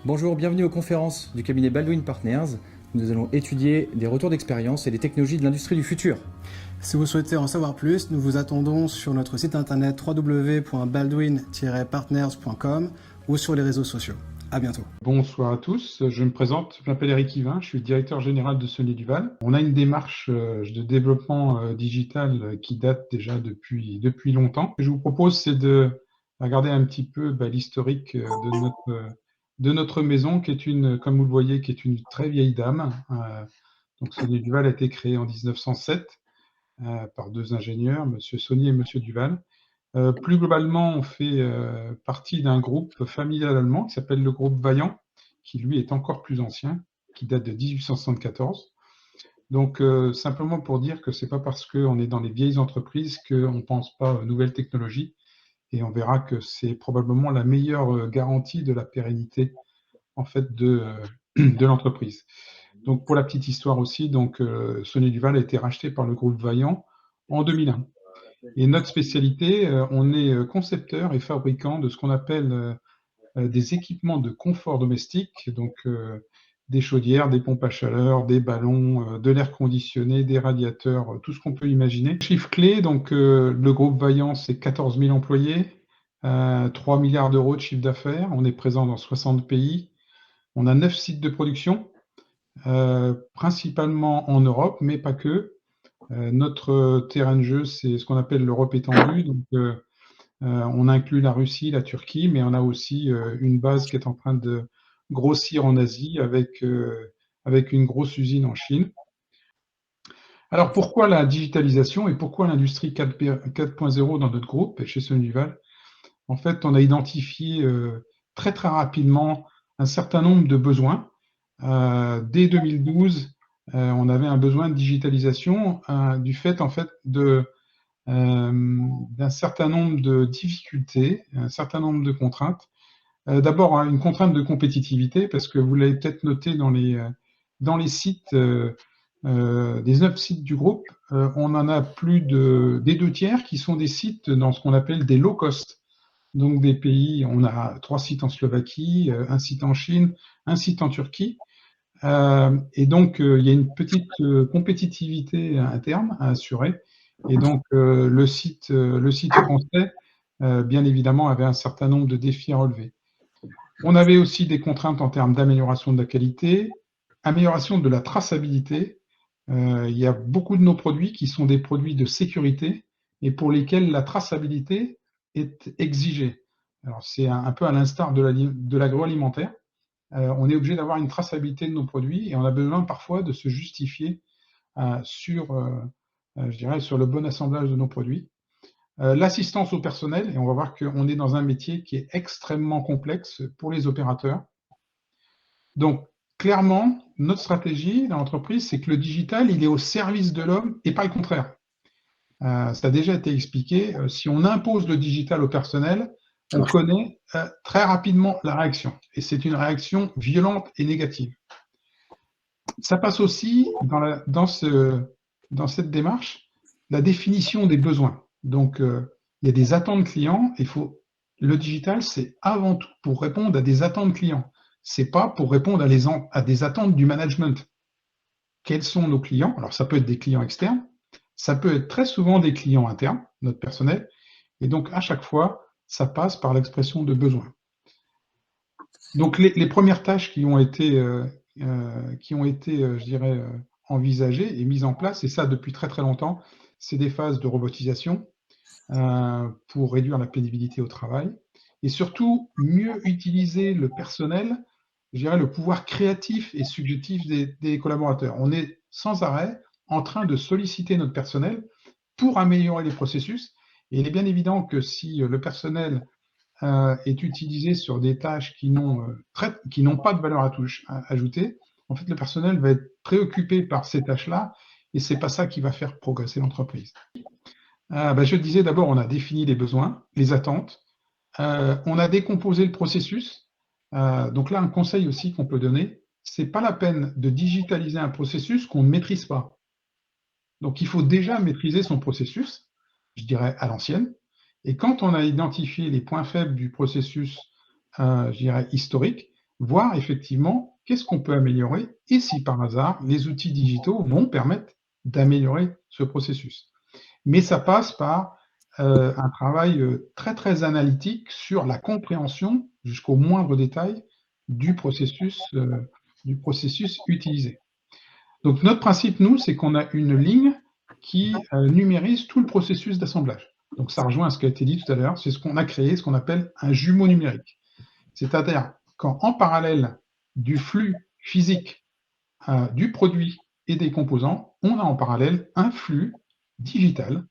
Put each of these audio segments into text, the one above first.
Bonjour, bienvenue aux conférences du cabinet Baldwin Partners. Nous allons étudier des retours d'expérience et des technologies de l'industrie du futur. Si vous souhaitez en savoir plus, nous vous attendons sur notre site internet www.baldwin-partners.com ou sur les réseaux sociaux. À bientôt. Bonsoir à tous, je me présente, je m'appelle Eric Yvain, je suis directeur général de Sony Duval. On a une démarche de développement digital qui date déjà depuis longtemps. Ce que je vous propose, c'est de regarder un petit peu l'historique de notre maison, qui est comme vous le voyez, qui est une très vieille dame. Donc Sony Duval a été créé en 1907 par deux ingénieurs, Monsieur Sony et Monsieur Duval. Plus globalement, on fait partie d'un groupe familial allemand qui s'appelle le groupe Vaillant, qui lui est encore plus ancien, qui date de 1874. Donc, simplement pour dire que c'est pas parce qu'on est dans les vieilles entreprises qu'on ne pense pas aux nouvelles technologies, et on verra que c'est probablement la meilleure garantie de la pérennité en fait de l'entreprise. Donc, pour la petite histoire aussi, donc Sony Duval a été racheté par le groupe Vaillant en 2001. Et notre spécialité, on est concepteur et fabricant de ce qu'on appelle des équipements de confort domestique, donc des chaudières, des pompes à chaleur, des ballons, de l'air conditionné, des radiateurs, tout ce qu'on peut imaginer. Chiffre clé, donc le groupe Vaillant, c'est 14 000 employés, 3 milliards d'euros de chiffre d'affaires. On est présent dans 60 pays. On a 9 sites de production, principalement en Europe, mais pas que. Notre terrain de jeu, c'est ce qu'on appelle l'Europe étendue. Donc, on inclut la Russie, la Turquie, mais on a aussi une base qui est en train de grossir en Asie avec une grosse usine en Chine. Alors, pourquoi la digitalisation et pourquoi l'industrie 4.0 dans notre groupe, chez Sony Duval? En fait, on a identifié très, très rapidement un certain nombre de besoins. Dès 2012, on avait un besoin de digitalisation du fait, en fait, d'un certain nombre de difficultés, un certain nombre de contraintes. D'abord, une contrainte de compétitivité, parce que vous l'avez peut-être noté dans les sites, des 9 sites du groupe, on en a plus des 2 tiers qui sont des sites dans ce qu'on appelle des low cost. Donc des pays, on a 3 sites en Slovaquie, un site en Chine, un site en Turquie. Et donc, il y a une petite compétitivité interne à assurer. Et donc, le site français, bien évidemment, avait un certain nombre de défis à relever. On avait aussi des contraintes en termes d'amélioration de la qualité, amélioration de la traçabilité. Il y a beaucoup de nos produits qui sont des produits de sécurité et pour lesquels la traçabilité est exigée. Alors, c'est un peu à l'instar de l'agroalimentaire. On est obligé d'avoir une traçabilité de nos produits et on a besoin parfois de se justifier sur le bon assemblage de nos produits. L'assistance au personnel, et on va voir qu'on est dans un métier qui est extrêmement complexe pour les opérateurs. Donc, clairement, notre stratégie dans l'entreprise, c'est que le digital, il est au service de l'homme et pas le contraire. Ça a déjà été expliqué. Si on impose le digital au personnel, on connaît très rapidement la réaction. Et c'est une réaction violente et négative. Ça passe aussi dans cette démarche, la définition des besoins. Donc, il y a des attentes clients. Le digital, c'est avant tout pour répondre à des attentes clients. C'est pas pour répondre à des attentes du management. Quels sont nos clients? Alors, ça peut être des clients externes, ça peut être très souvent des clients internes, notre personnel. Et donc, à chaque fois, ça passe par l'expression de besoins. Donc, les premières tâches qui ont été, je dirais, envisagées et mises en place, et ça depuis très très longtemps, c'est des phases de robotisation pour réduire la pénibilité au travail et surtout mieux utiliser le personnel, je dirais, le pouvoir créatif et subjectif des collaborateurs. On est sans arrêt en train de solliciter notre personnel pour améliorer les processus. Et il est bien évident que si le personnel est utilisé sur des tâches qui n'ont pas de valeur ajoutée, en fait, le personnel va être préoccupé par ces tâches-là et c'est pas ça qui va faire progresser l'entreprise. Je disais d'abord, on a défini les besoins, les attentes, on a décomposé le processus. Donc là, un conseil aussi qu'on peut donner, c'est pas la peine de digitaliser un processus qu'on ne maîtrise pas. Donc il faut déjà maîtriser son processus, je dirais à l'ancienne. Et quand on a identifié les points faibles du processus, je dirais historique, voir effectivement qu'est-ce qu'on peut améliorer et si par hasard, les outils digitaux vont permettre d'améliorer ce processus. Mais ça passe par un travail très très analytique sur la compréhension jusqu'au moindre détail du processus utilisé. Donc notre principe, nous, c'est qu'on a une ligne qui numérise tout le processus d'assemblage. Donc ça rejoint à ce qui a été dit tout à l'heure, c'est ce qu'on a créé, ce qu'on appelle un jumeau numérique. C'est-à-dire qu'en parallèle du flux physique du produit et des composants, on a en parallèle un flux digital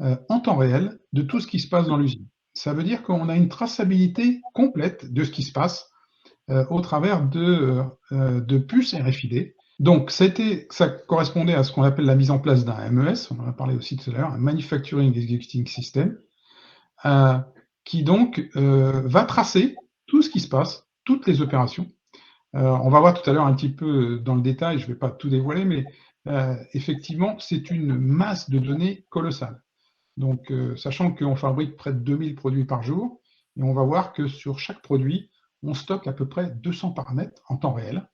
en temps réel de tout ce qui se passe dans l'usine. Ça veut dire qu'on a une traçabilité complète de ce qui se passe au travers de puces RFID. Donc, ça correspondait à ce qu'on appelle la mise en place d'un MES, on en a parlé aussi tout à l'heure, un Manufacturing Executing System, qui donc va tracer tout ce qui se passe, toutes les opérations. On va voir tout à l'heure un petit peu dans le détail, je ne vais pas tout dévoiler, mais effectivement, c'est une masse de données colossale. Donc, sachant qu'on fabrique près de 2000 produits par jour, et on va voir que sur chaque produit, on stocke à peu près 200 paramètres en temps réel.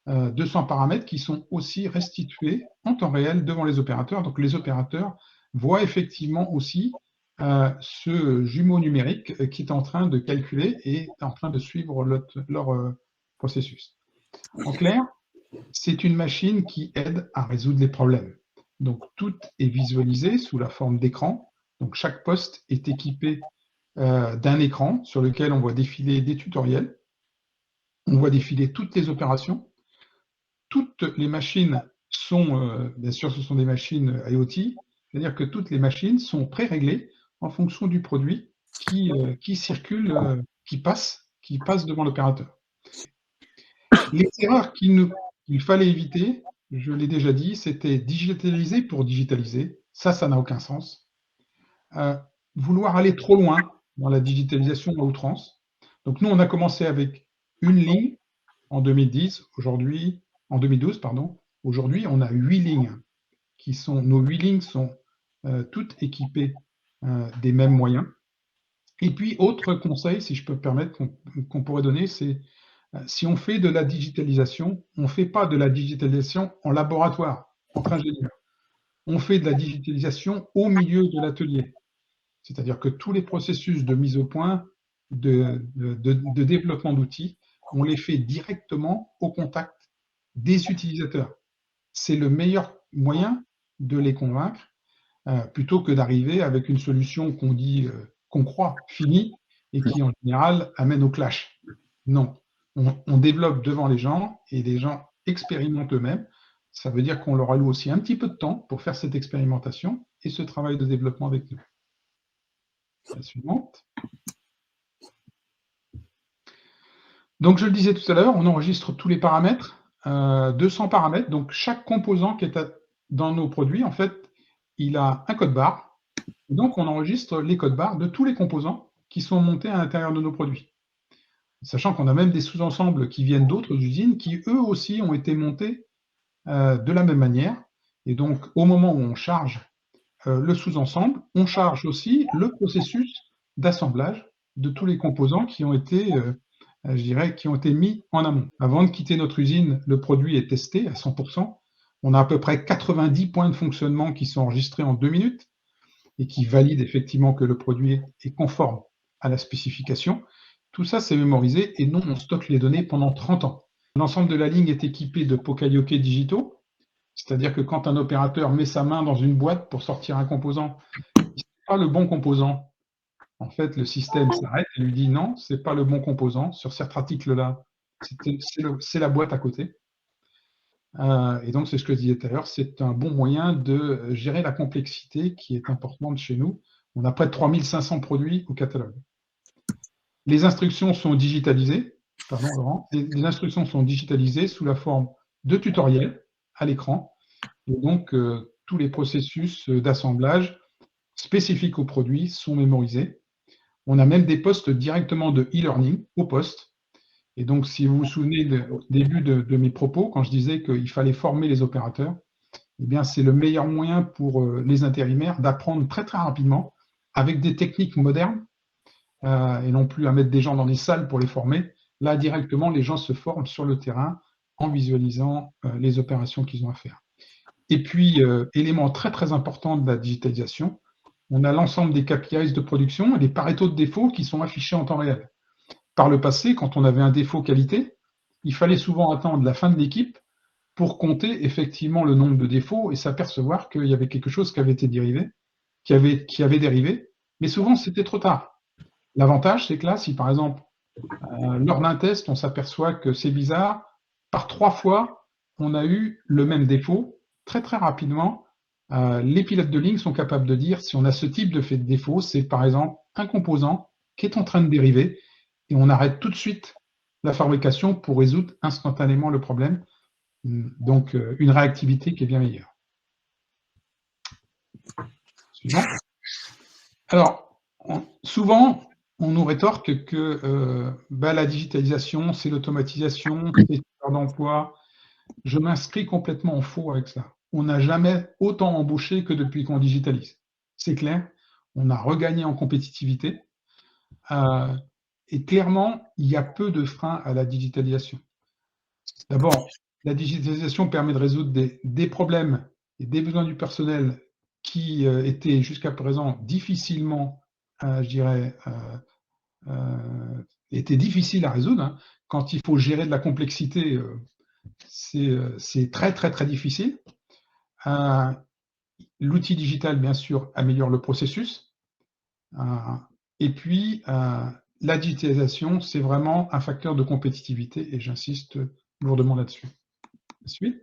200 paramètres qui sont aussi restitués en temps réel devant les opérateurs. Donc, les opérateurs voient effectivement aussi ce jumeau numérique qui est en train de calculer et en train de suivre leur processus. En clair, c'est une machine qui aide à résoudre les problèmes. Donc, tout est visualisé sous la forme d'écran. Donc, chaque poste est équipé d'un écran sur lequel on voit défiler des tutoriels. On voit défiler toutes les opérations. Toutes les machines sont, bien sûr, ce sont des machines IoT, c'est-à-dire que toutes les machines sont pré-réglées en fonction du produit qui circule, qui passe devant l'opérateur. Les erreurs qu'il fallait éviter, je l'ai déjà dit, c'était digitaliser pour digitaliser. Ça n'a aucun sens. Vouloir aller trop loin dans la digitalisation à outrance. Donc nous, on a commencé avec une ligne en 2010, en 2012, pardon. Aujourd'hui, on a 8 lignes. Nos 8 lignes sont toutes équipées des mêmes moyens. Et puis, autre conseil, si je peux me permettre, qu'on pourrait donner, c'est si on fait de la digitalisation, on ne fait pas de la digitalisation en laboratoire, entre ingénieurs. On fait de la digitalisation au milieu de l'atelier. C'est-à-dire que tous les processus de mise au point, de développement d'outils, on les fait directement au contact des utilisateurs. C'est le meilleur moyen de les convaincre, plutôt que d'arriver avec une solution qu'on croit finie et qui, en général, amène au clash. Non. On développe devant les gens et les gens expérimentent eux-mêmes. Ça veut dire qu'on leur alloue aussi un petit peu de temps pour faire cette expérimentation et ce travail de développement avec nous. La suivante. Donc, je le disais tout à l'heure, on enregistre tous les paramètres, 200 paramètres. Donc, chaque composant qui est dans nos produits, en fait, il a un code barre. Donc, on enregistre les codes barres de tous les composants qui sont montés à l'intérieur de nos produits. Sachant qu'on a même des sous-ensembles qui viennent d'autres usines qui, eux aussi, ont été montés de la même manière. Et donc, au moment où on charge le sous-ensemble, on charge aussi le processus d'assemblage de tous les composants qui ont été, je dirais, qui ont été mis en amont. Avant de quitter notre usine, le produit est testé à 100%. On a à peu près 90 points de fonctionnement qui sont enregistrés en 2 minutes et qui valident effectivement que le produit est conforme à la spécification. Tout ça, c'est mémorisé et non, on stocke les données pendant 30 ans. L'ensemble de la ligne est équipé de Poka-Yoke digitaux, c'est-à-dire que quand un opérateur met sa main dans une boîte pour sortir un composant, ce n'est pas le bon composant. En fait, le système s'arrête et lui dit non, ce n'est pas le bon composant. Sur cet article-là, c'est la boîte à côté. Et donc, c'est ce que je disais tout à l'heure, c'est un bon moyen de gérer la complexité qui est importante chez nous. On a près de 3500 produits au catalogue. Les instructions sont digitalisées, pardon Laurent, les instructions sont digitalisées sous la forme de tutoriels à l'écran. Et donc, tous les processus d'assemblage spécifiques au produit sont mémorisés. On a même des postes directement de e-learning au poste. Et donc, si vous vous souvenez au début de mes propos, quand je disais qu'il fallait former les opérateurs, eh bien, c'est le meilleur moyen pour les intérimaires d'apprendre très, très rapidement avec des techniques modernes et non plus à mettre des gens dans des salles pour les former. Là, directement, les gens se forment sur le terrain en visualisant les opérations qu'ils ont à faire. Et puis, élément très très important de la digitalisation, on a l'ensemble des KPIs de production et des paretos de défauts qui sont affichés en temps réel. Par le passé, quand on avait un défaut qualité, il fallait souvent attendre la fin de l'équipe pour compter effectivement le nombre de défauts et s'apercevoir qu'il y avait quelque chose qui avait été dérivé, qui avait dérivé, mais souvent c'était trop tard. L'avantage, c'est que là, si par exemple, lors d'un test, on s'aperçoit que c'est bizarre, par 3 fois, on a eu le même défaut, très très rapidement, les pilotes de ligne sont capables de dire si on a ce type de défaut, c'est par exemple un composant qui est en train de dériver, et on arrête tout de suite la fabrication pour résoudre instantanément le problème. Donc, une réactivité qui est bien meilleure. Suivant. Alors, souvent, on nous rétorque que la digitalisation, c'est l'automatisation, c'est le d'emploi. Je m'inscris complètement en faux avec ça. On n'a jamais autant embauché que depuis qu'on digitalise. C'est clair, on a regagné en compétitivité. Et clairement, il y a peu de freins à la digitalisation. D'abord, la digitalisation permet de résoudre des problèmes et des besoins du personnel qui étaient jusqu'à présent difficilement, étaient difficiles à résoudre. Hein. Quand il faut gérer de la complexité, c'est très, très, très difficile. L'outil digital, bien sûr, améliore le processus. Et puis, la digitalisation, c'est vraiment un facteur de compétitivité, et j'insiste lourdement là-dessus. Suite.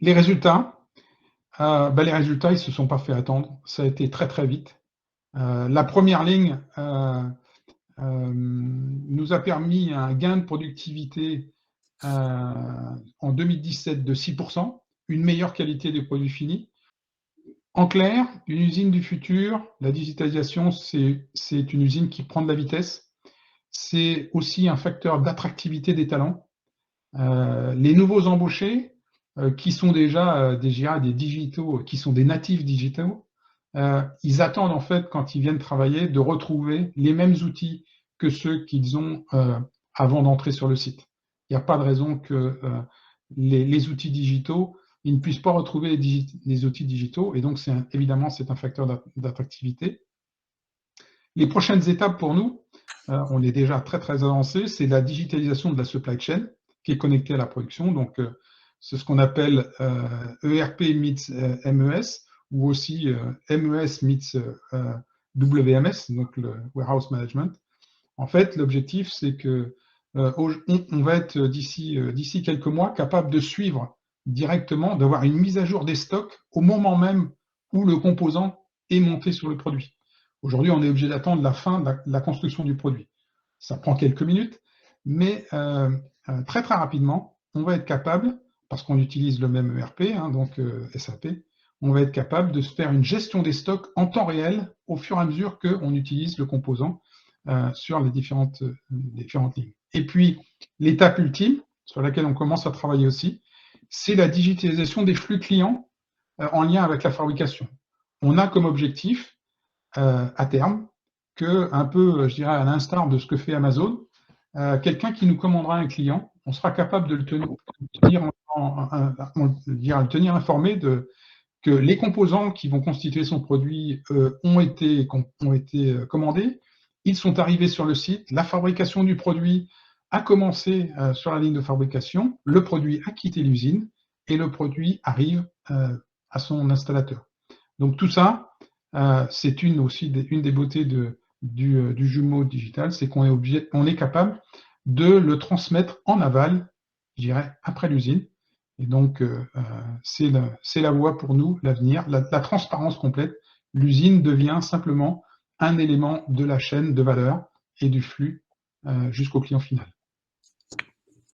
Les résultats, les résultats, ils ne se sont pas fait attendre. Ça a été très, très vite. La première ligne nous a permis un gain de productivité en 2017 de 6%, une meilleure qualité des produits finis. En clair, une usine du futur, la digitalisation, c'est une usine qui prend de la vitesse. C'est aussi un facteur d'attractivité des talents. Les nouveaux embauchés, qui sont déjà des digitaux, qui sont des natifs digitaux, ils attendent en fait, quand ils viennent travailler, de retrouver les mêmes outils que ceux qu'ils ont avant d'entrer sur le site. Il n'y a pas de raison que les outils digitaux, ils ne puissent pas retrouver les outils digitaux, et donc évidemment c'est un facteur d'attractivité. Les prochaines étapes pour nous, on est déjà très très avancé, c'est la digitalisation de la supply chain qui est connectée à la production. Donc c'est ce qu'on appelle ERP meets MES, ou aussi MES meets WMS, donc le Warehouse Management. En fait, l'objectif, c'est que on va être d'ici quelques mois capable de suivre directement, d'avoir une mise à jour des stocks au moment même où le composant est monté sur le produit. Aujourd'hui, on est obligé d'attendre la fin de la construction du produit. Ça prend quelques minutes, mais très très rapidement, on va être capable, parce qu'on utilise le même ERP, hein, donc SAP, on va être capable de se faire une gestion des stocks en temps réel au fur et à mesure qu'on utilise le composant sur les différentes lignes. Et puis, l'étape ultime, sur laquelle on commence à travailler aussi, c'est la digitalisation des flux clients en lien avec la fabrication. On a comme objectif, à terme, que, un peu, je dirais, à l'instar de ce que fait Amazon, quelqu'un qui nous commandera un client, on sera capable de le tenir informé que les composants qui vont constituer son produit ont été commandés, ils sont arrivés sur le site, la fabrication du produit a commencé sur la ligne de fabrication, le produit a quitté l'usine et le produit arrive à son installateur. Donc tout ça, c'est une des beautés du jumeau digital, c'est qu'on est capable de le transmettre en aval, je dirais, après l'usine. Et donc, c'est la voie pour nous, l'avenir, la transparence complète. L'usine devient simplement un élément de la chaîne de valeur et du flux jusqu'au client final.